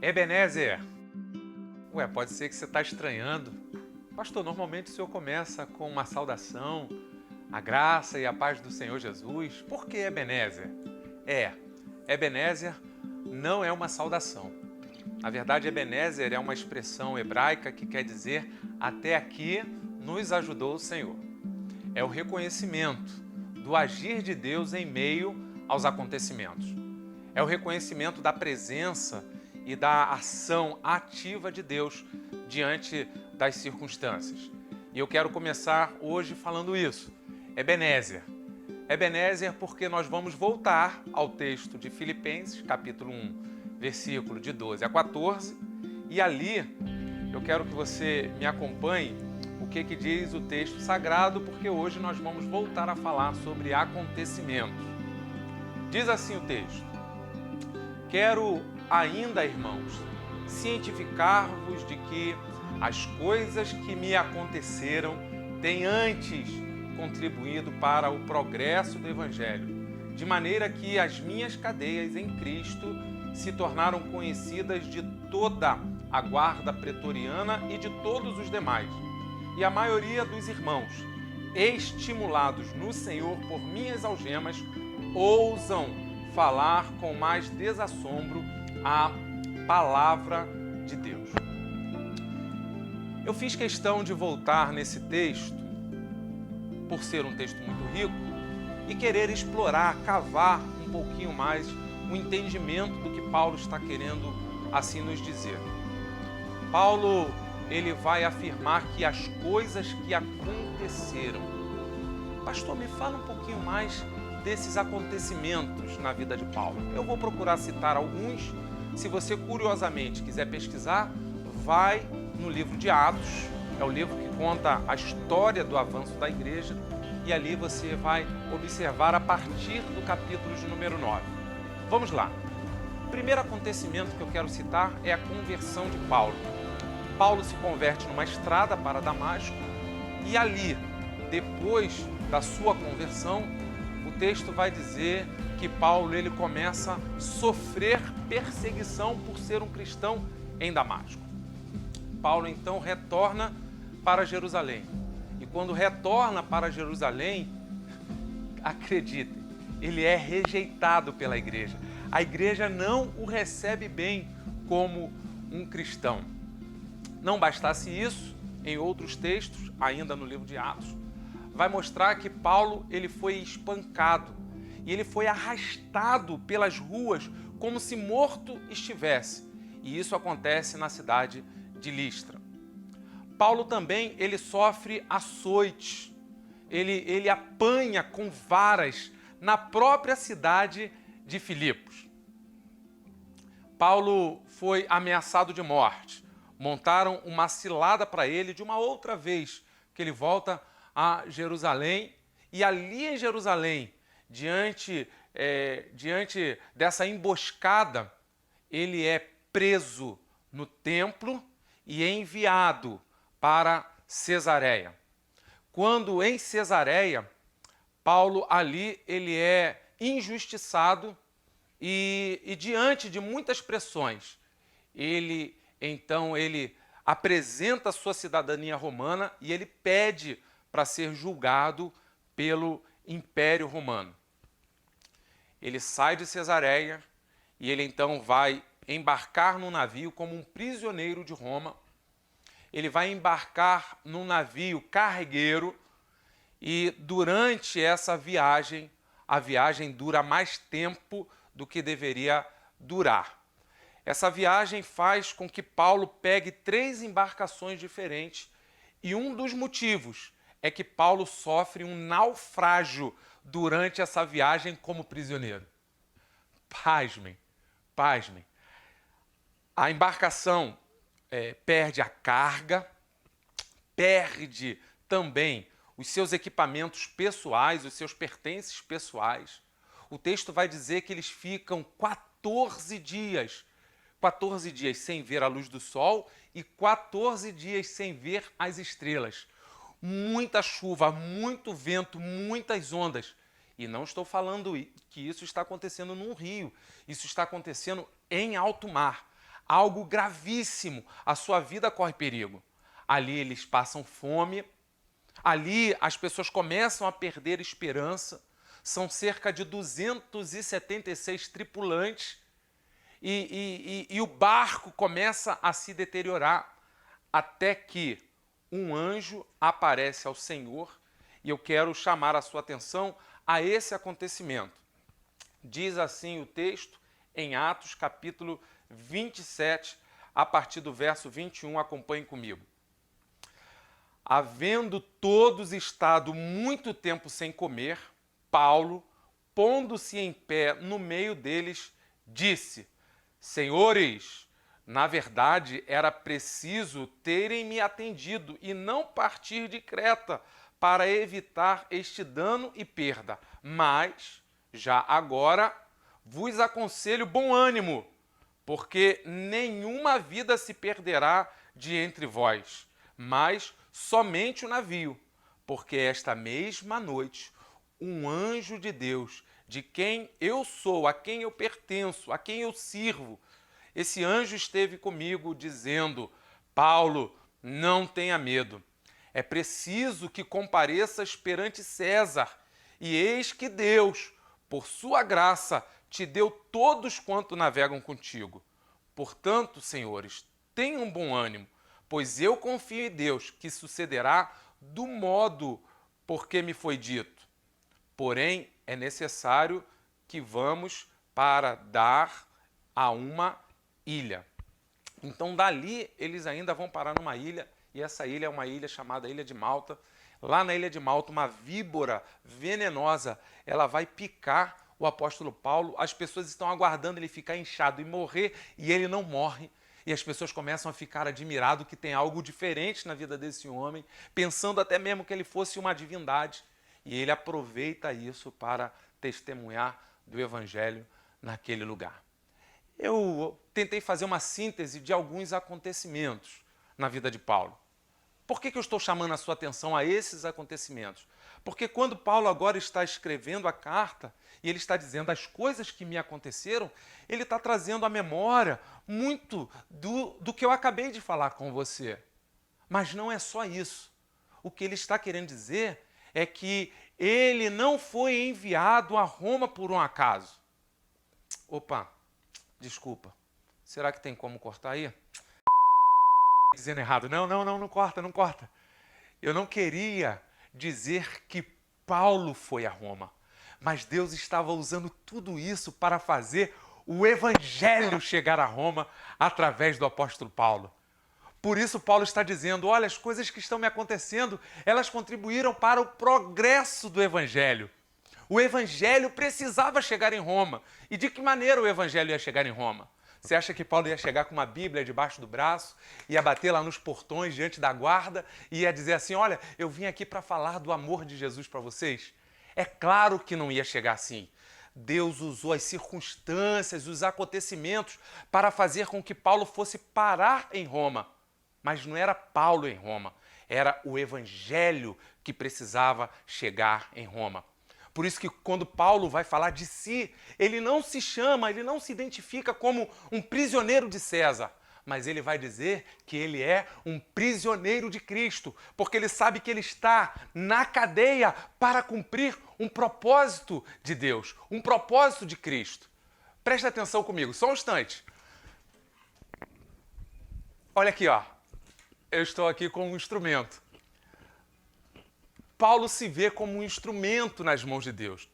Ebenezer. Ué, pode ser que você está estranhando. Pastor, normalmente o senhor começa com uma saudação, a graça e a paz do Senhor Jesus. Por que Ebenezer? Ebenezer não é uma saudação. Na verdade, Ebenezer é uma expressão hebraica que quer dizer até aqui nos ajudou o Senhor. É o reconhecimento do agir de Deus em meio aos acontecimentos. É o reconhecimento da presença e da ação ativa de Deus diante das circunstâncias. E eu quero começar hoje falando isso. Ebenezer. Ebenezer porque nós vamos voltar ao texto de Filipenses, capítulo 1, versículo de 12 a 14. E ali eu quero que você me acompanhe o que diz o texto sagrado, porque hoje nós vamos voltar a falar sobre acontecimentos. Diz assim o texto: Quero ainda, irmãos, cientificar-vos de que as coisas que me aconteceram têm antes contribuído para o progresso do Evangelho, de maneira que as minhas cadeias em Cristo se tornaram conhecidas de toda a guarda pretoriana e de todos os demais. E a maioria dos irmãos, estimulados no Senhor por minhas algemas, ousam falar com mais desassombro a palavra de Deus. Eu fiz questão de voltar nesse texto, por ser um texto muito rico, e querer explorar, cavar um pouquinho mais o entendimento do que Paulo está querendo assim nos dizer. Paulo, ele vai afirmar que as coisas que aconteceram. Pastor, me fala um pouquinho mais desses acontecimentos na vida de Paulo. Eu vou procurar citar alguns. Se você curiosamente quiser pesquisar, vai no livro de Atos, é o livro que conta a história do avanço da igreja, e ali você vai observar a partir do capítulo de número 9. Vamos lá. O primeiro acontecimento que eu quero citar é a conversão de Paulo. Paulo se converte numa estrada para Damasco, e ali, depois da sua conversão, o texto vai dizer que Paulo ele começa a sofrer perseguição por ser um cristão em Damasco. Paulo então retorna para Jerusalém. E quando retorna para Jerusalém, acreditem, ele é rejeitado pela igreja. A igreja não o recebe bem como um cristão. Não bastasse isso, em outros textos, ainda no livro de Atos, vai mostrar que Paulo ele foi espancado e ele foi arrastado pelas ruas como se morto estivesse. E isso acontece na cidade de Listra. Paulo também ele sofre açoites, ele apanha com varas na própria cidade de Filipos. Paulo foi ameaçado de morte. Montaram uma cilada para ele de uma outra vez que ele volta a Jerusalém, e ali em Jerusalém, diante dessa emboscada, ele é preso no templo e enviado para Cesareia. Quando em Cesareia, Paulo ali ele é injustiçado e diante de muitas pressões, ele apresenta a sua cidadania romana e ele pede para ser julgado pelo Império Romano. Ele sai de Cesareia e ele então vai embarcar num navio como um prisioneiro de Roma. Ele vai embarcar num navio cargueiro e durante essa viagem, a viagem dura mais tempo do que deveria durar. Essa viagem faz com que Paulo pegue 3 embarcações diferentes e um dos motivos é que Paulo sofre um naufrágio durante essa viagem como prisioneiro. Pasmem. A embarcação perde a carga, perde também os seus equipamentos pessoais, os seus pertences pessoais. O texto vai dizer que eles ficam 14 dias sem ver a luz do sol e 14 dias sem ver as estrelas. Muita chuva, muito vento, muitas ondas. E não estou falando que isso está acontecendo num rio, isso está acontecendo em alto mar. algo gravíssimo, a sua vida corre perigo. Ali eles passam fome, ali as pessoas começam a perder esperança, são cerca de 276 tripulantes e o barco começa a se deteriorar até que um anjo aparece ao Senhor e eu quero chamar a sua atenção a esse acontecimento. Diz assim o texto em Atos capítulo 27, a partir do verso 21, acompanhem comigo. Havendo todos estado muito tempo sem comer, Paulo, pondo-se em pé no meio deles, disse: Senhores, na verdade era preciso terem me atendido e não partir de Creta para evitar este dano e perda. Mas, já agora, vos aconselho bom ânimo, porque nenhuma vida se perderá de entre vós, mas somente o navio, porque esta mesma noite um anjo de Deus, de quem eu sou, a quem eu pertenço, a quem eu sirvo, esse anjo esteve comigo dizendo: Paulo, não tenha medo, é preciso que compareças perante César, e eis que Deus, por sua graça, te deu todos quanto navegam contigo. Portanto, senhores, tenham bom ânimo, pois eu confio em Deus que sucederá do modo porque me foi dito. Porém, é necessário que vamos para dar a uma ilha. Então, dali, eles ainda vão parar numa ilha, e essa ilha é uma ilha chamada Ilha de Malta. Lá na Ilha de Malta, uma víbora venenosa, ela vai picar o apóstolo Paulo. As pessoas estão aguardando ele ficar inchado e morrer, e ele não morre. E as pessoas começam a ficar admiradas que tem algo diferente na vida desse homem, pensando até mesmo que ele fosse uma divindade. E ele aproveita isso para testemunhar do evangelho naquele lugar. Eu tentei fazer uma síntese de alguns acontecimentos na vida de Paulo. Por que eu estou chamando a sua atenção a esses acontecimentos? Porque quando Paulo agora está escrevendo a carta e ele está dizendo as coisas que me aconteceram, ele está trazendo à memória muito do que eu acabei de falar com você. Mas não é só isso. O que ele está querendo dizer é que ele não foi enviado a Roma por um acaso. Opa, desculpa. Será que tem como cortar aí? Dizendo errado. Não corta, não corta. Eu não queria dizer que Paulo foi a Roma, mas Deus estava usando tudo isso para fazer o evangelho chegar a Roma através do apóstolo Paulo. Por isso Paulo está dizendo, olha, as coisas que estão me acontecendo, elas contribuíram para o progresso do evangelho. O evangelho precisava chegar em Roma. E de que maneira o evangelho ia chegar em Roma? Você acha que Paulo ia chegar com uma Bíblia debaixo do braço, ia bater lá nos portões diante da guarda e ia dizer assim, olha, eu vim aqui para falar do amor de Jesus para vocês? É claro que não ia chegar assim. Deus usou as circunstâncias, os acontecimentos para fazer com que Paulo fosse parar em Roma. Mas não era Paulo em Roma, era o evangelho que precisava chegar em Roma. Por isso que quando Paulo vai falar de si, ele não se identifica como um prisioneiro de César, mas ele vai dizer que ele é um prisioneiro de Cristo, porque ele sabe que ele está na cadeia para cumprir um propósito de Deus, um propósito de Cristo. Presta atenção comigo, só um instante. Olha aqui, ó. Eu estou aqui com um instrumento. Paulo se vê como um instrumento nas mãos de Deus.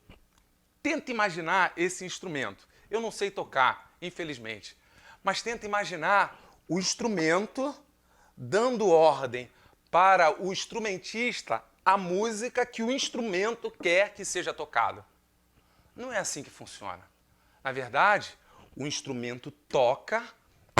Tenta imaginar esse instrumento. Eu não sei tocar, infelizmente, mas tenta imaginar o instrumento dando ordem para o instrumentista a música que o instrumento quer que seja tocada. Não é assim que funciona. Na verdade, o instrumento toca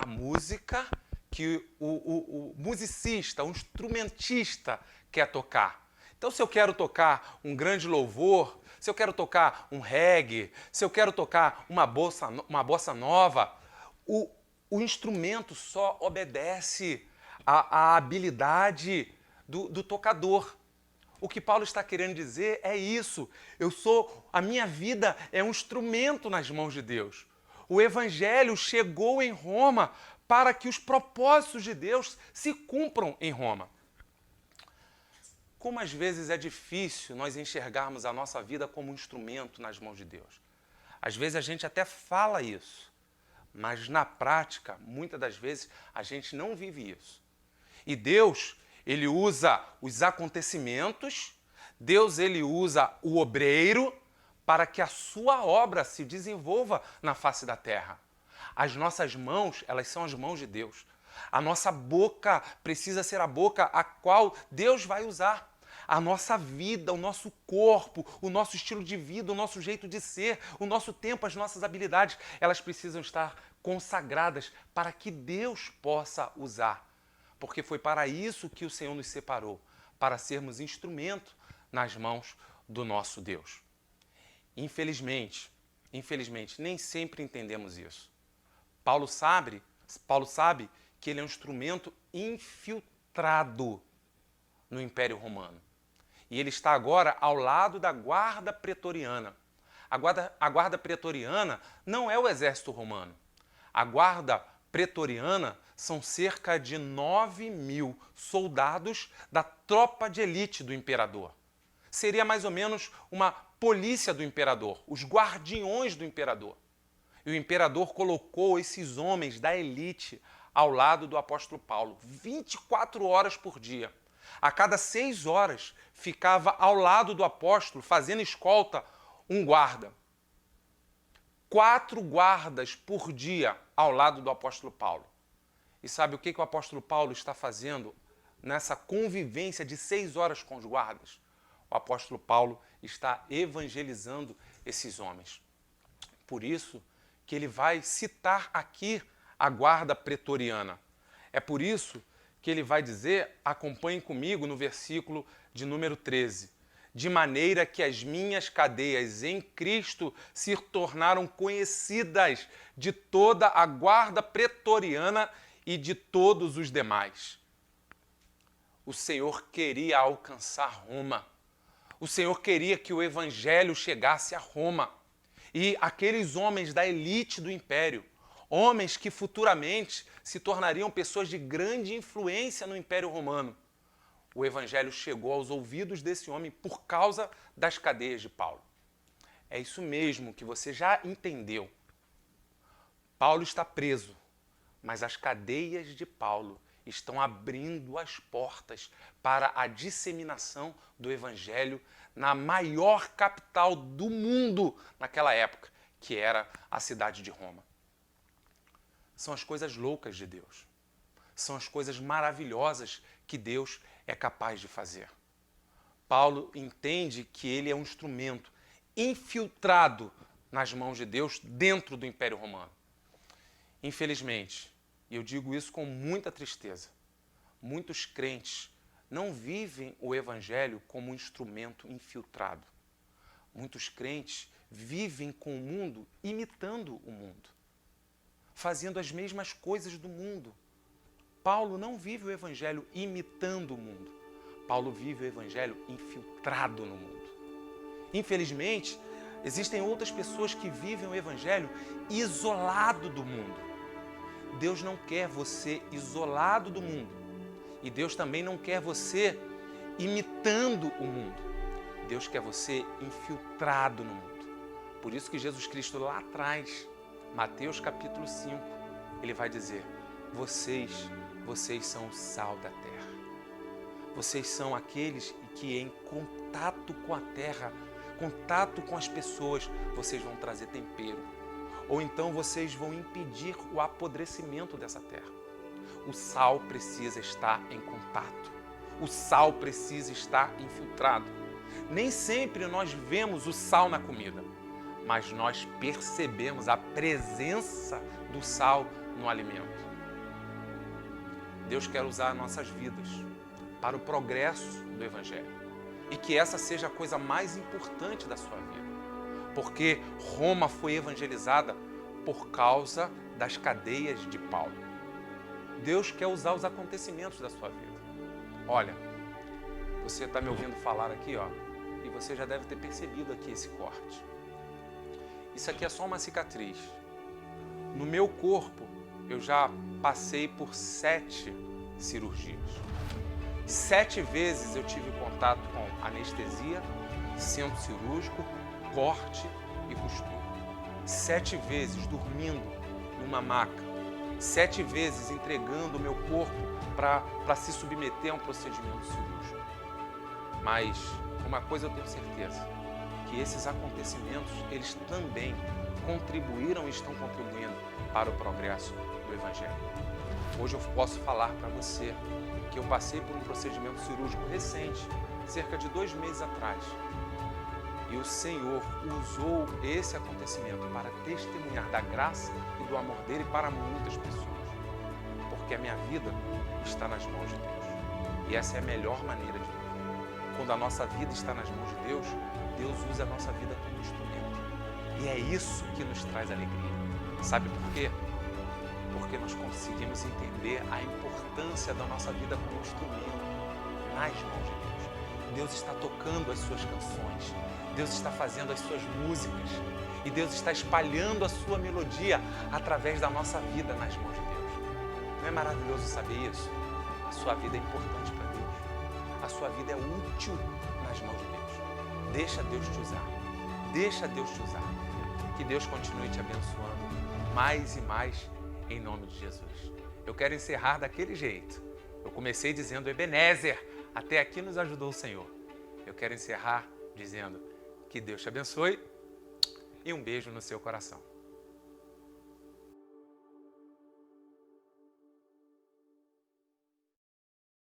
a música que o musicista, o instrumentista quer tocar. Então, se eu quero tocar um grande louvor, se eu quero tocar um reggae, se eu quero tocar uma bossa nova, o instrumento só obedece à habilidade do tocador. O que Paulo está querendo dizer é isso. A minha vida é um instrumento nas mãos de Deus. O evangelho chegou em Roma para que os propósitos de Deus se cumpram em Roma. Como às vezes é difícil nós enxergarmos a nossa vida como um instrumento nas mãos de Deus. Às vezes a gente até fala isso, mas na prática, muitas das vezes, a gente não vive isso. E Deus, ele usa os acontecimentos, Deus, ele usa o obreiro para que a sua obra se desenvolva na face da terra. As nossas mãos, elas são as mãos de Deus. A nossa boca precisa ser a boca a qual Deus vai usar. A nossa vida, o nosso corpo, o nosso estilo de vida, o nosso jeito de ser, o nosso tempo, as nossas habilidades, elas precisam estar consagradas para que Deus possa usar. Porque foi para isso que o Senhor nos separou, para sermos instrumento nas mãos do nosso Deus. Infelizmente, nem sempre entendemos isso. Paulo sabe que ele é um instrumento infiltrado no Império Romano. E ele está agora ao lado da guarda pretoriana. A guarda pretoriana não é o exército romano. A guarda pretoriana são cerca de 9.000 soldados da tropa de elite do imperador. Seria mais ou menos uma polícia do imperador, os guardiões do imperador. E o imperador colocou esses homens da elite ao lado do apóstolo Paulo, 24 horas por dia. A cada 6 horas ficava ao lado do apóstolo, fazendo escolta, um guarda. 4 guardas por dia ao lado do apóstolo Paulo. E sabe o que o apóstolo Paulo está fazendo nessa convivência de 6 horas com os guardas? O apóstolo Paulo está evangelizando esses homens. Por isso que ele vai citar aqui a guarda pretoriana. É por isso que ele vai dizer, acompanhem comigo no versículo de número 13, de maneira que as minhas cadeias em Cristo se tornaram conhecidas de toda a guarda pretoriana e de todos os demais. O Senhor queria alcançar Roma. O Senhor queria que o evangelho chegasse a Roma. E aqueles homens da elite do império, homens que futuramente se tornariam pessoas de grande influência no Império Romano. O evangelho chegou aos ouvidos desse homem por causa das cadeias de Paulo. É isso mesmo que você já entendeu. Paulo está preso, mas as cadeias de Paulo estão abrindo as portas para a disseminação do evangelho na maior capital do mundo naquela época, que era a cidade de Roma. São as coisas loucas de Deus. São as coisas maravilhosas que Deus é capaz de fazer. Paulo entende que ele é um instrumento infiltrado nas mãos de Deus dentro do Império Romano. Infelizmente, e eu digo isso com muita tristeza, muitos crentes não vivem o Evangelho como um instrumento infiltrado. Muitos crentes vivem com o mundo imitando o mundo, fazendo as mesmas coisas do mundo. Paulo não vive o Evangelho imitando o mundo. Paulo vive o Evangelho infiltrado no mundo. Infelizmente, existem outras pessoas que vivem o Evangelho isolado do mundo. Deus não quer você isolado do mundo. E Deus também não quer você imitando o mundo. Deus quer você infiltrado no mundo. Por isso que Jesus Cristo lá atrás, Mateus capítulo 5, ele vai dizer: vocês são o sal da terra. Vocês são aqueles que em contato com a terra, contato com as pessoas, vocês vão trazer tempero. Ou então vocês vão impedir o apodrecimento dessa terra. O sal precisa estar em contato. O sal precisa estar infiltrado. Nem sempre nós vemos o sal na comida, mas nós percebemos a presença do sal no alimento. Deus quer usar nossas vidas para o progresso do Evangelho. E que essa seja a coisa mais importante da sua vida. Porque Roma foi evangelizada por causa das cadeias de Paulo. Deus quer usar os acontecimentos da sua vida. Olha, você está me ouvindo falar aqui, ó, e você já deve ter percebido aqui esse corte. Isso aqui é só uma cicatriz. No meu corpo eu já passei por 7 cirurgias. 7 vezes eu tive contato com anestesia, centro cirúrgico, corte e costura. 7 vezes dormindo numa maca. 7 vezes entregando o meu corpo para se submeter a um procedimento cirúrgico. Mas uma coisa eu tenho certeza, que esses acontecimentos, eles também contribuíram e estão contribuindo para o progresso do Evangelho. Hoje eu posso falar para você que eu passei por um procedimento cirúrgico recente, cerca de 2 meses atrás. E o Senhor usou esse acontecimento para testemunhar da graça e do amor dele para muitas pessoas. Porque a minha vida está nas mãos de Deus. E essa é a melhor maneira de viver. Quando a nossa vida está nas mãos de Deus, Deus usa a nossa vida como instrumento. E é isso que nos traz alegria. Sabe por quê? Porque nós conseguimos entender a importância da nossa vida como instrumento nas mãos de Deus. Deus está tocando as suas canções, Deus está fazendo as suas músicas e Deus está espalhando a sua melodia através da nossa vida nas mãos de Deus. Não é maravilhoso saber isso? A sua vida é importante para Deus. A sua vida é útil nas mãos de Deus. Deixa Deus te usar. Deixa Deus te usar. Que Deus continue te abençoando mais e mais em nome de Jesus. Eu quero encerrar daquele jeito. Eu comecei dizendo Ebenezer, até aqui nos ajudou o Senhor. Eu quero encerrar dizendo que Deus te abençoe e um beijo no seu coração.